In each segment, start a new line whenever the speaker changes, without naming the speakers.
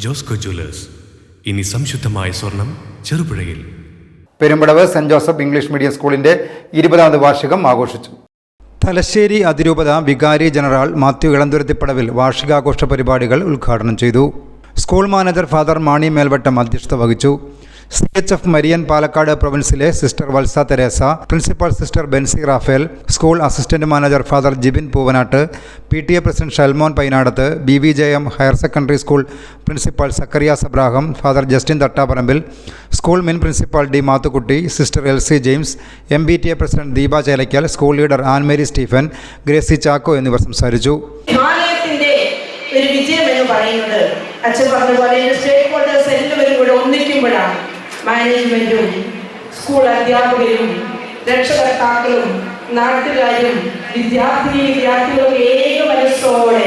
Josco Jewellers. ഇനി സംശുദ്ധമായ സ്വർണം ചെറുപുഴയിൽ.
Perumpadavu Saint Joseph English medium സ്കൂളിന്റെ 20ാമത് വാർഷികം ആഘോഷിച്ചു. തലശ്ശേരി അതിരൂപത വികാരി ജനറൽ മാത്യു ഇളന്തുരുത്തിപ്പടവിൽ വാർഷികാഘോഷ പരിപാടികൾ ഉദ്ഘാടനം ചെയ്തു. School manager father Mani Melvattam അധ്യക്ഷത വഹിച്ചു. CHF മരിയൻ പാലക്കാട് പ്രൊവിൻസിലെ sister Valsa Teresa, principal sister Bency Raphael, school assistant manager father Jibin Poovanattu, PTA president Shalmon Painadath, BVJM higher secondary school principal Zacharias Abraham, father Justin Thattaparambil, school മുൻ principal D Mathukutty, sister LC James, MBTA president Deepa Chelakkal, school leader Annmary Stephen, Gracy Chacko എന്നിവർ സംസാരിച്ചു.
ഒരു വിജയം എന്ന് പറയുന്നത് അച്ഛൻ പറഞ്ഞതുപോലെ സ്റ്റേക്ക് ഹോൾഡേഴ്സ് എല്ലാവരും കൂടെ ഒന്നിക്കുമ്പോഴാണ് മാനേജ്മെന്റും സ്കൂൾ അധ്യാപകരും രക്ഷകർത്താക്കളും നാട്ടുകാരും വിദ്യാർത്ഥികളും ഏക മനസ്സോടെ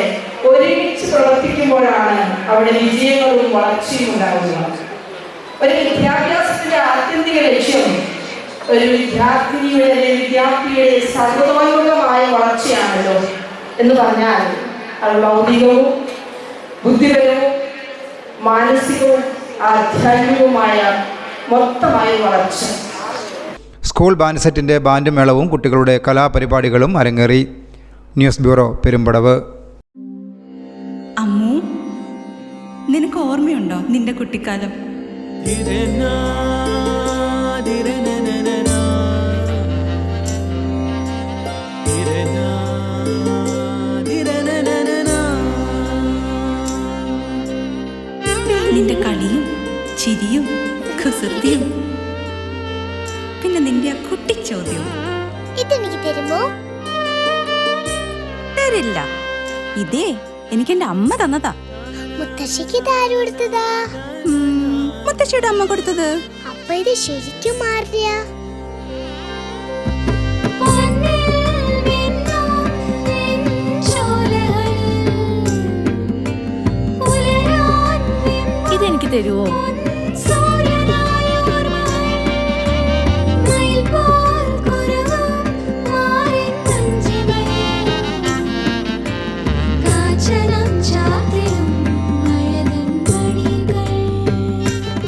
ഒരുമിച്ച് പ്രവർത്തിക്കുമ്പോഴാണ് അവിടെ വിജയങ്ങളും വളർച്ചയും ഉണ്ടാകുന്നത്. ഒരു വിദ്യാഭ്യാസത്തിന്റെ ആത്യന്തിക ലക്ഷ്യം ഒരു വിദ്യാർത്ഥിയുടെ സർവതോന്മുഖമായ വളർച്ചയാണല്ലോ എന്ന് പറഞ്ഞാൽ അത് ഭൗതികവും ബുദ്ധിപരവും മാനസികവും ആധ്യാത്മികവുമായ മൊത്തമായ വളർച്ച.
സ്കൂൾ ബാൻഡ് സെറ്റിന്റെ ബാൻഡ് മേളവും കുട്ടികളുടെ കലാപരിപാടികളും അരങ്ങേറി. News bureau, Perumbadavu.
അമ്മു, നിനക്ക് ഓർമ്മയുണ്ടോ നിന്റെ കുട്ടിക്കാലം? നിന്റെ കളിയും ചിരിയും കുസൃതിയും, പിന്നെ നിന്റെ ആ കുട്ടിച്ചോദ്യവും.
ഇതെനിക്ക് തരുമോ?
തരില്ല. ഇതേ എനിക്ക് എന്റെ അമ്മ തന്നതാ.
മുത്തശ്ശിക്ക് ഇതാര് കൊടുത്തതാ?
മുത്തശ്ശിയുടെ അമ്മ കൊടുത്തത്.
അപ്പൊ ഇത് ശരിക്കും മാറിയ
ഇതെനിക്ക് തരുവോ?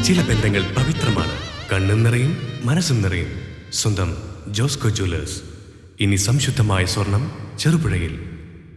ചില ബന്ധങ്ങൾ പവിത്രമാണ്. കണ്ണും നിറയും മനസ്സും നിറയും. സ്വന്തം ജോസ്കോ ജ്വല്ലേഴ്സ്. ഇനി സംശുദ്ധമായ സ്വർണം ചെറുപുഴയിൽ.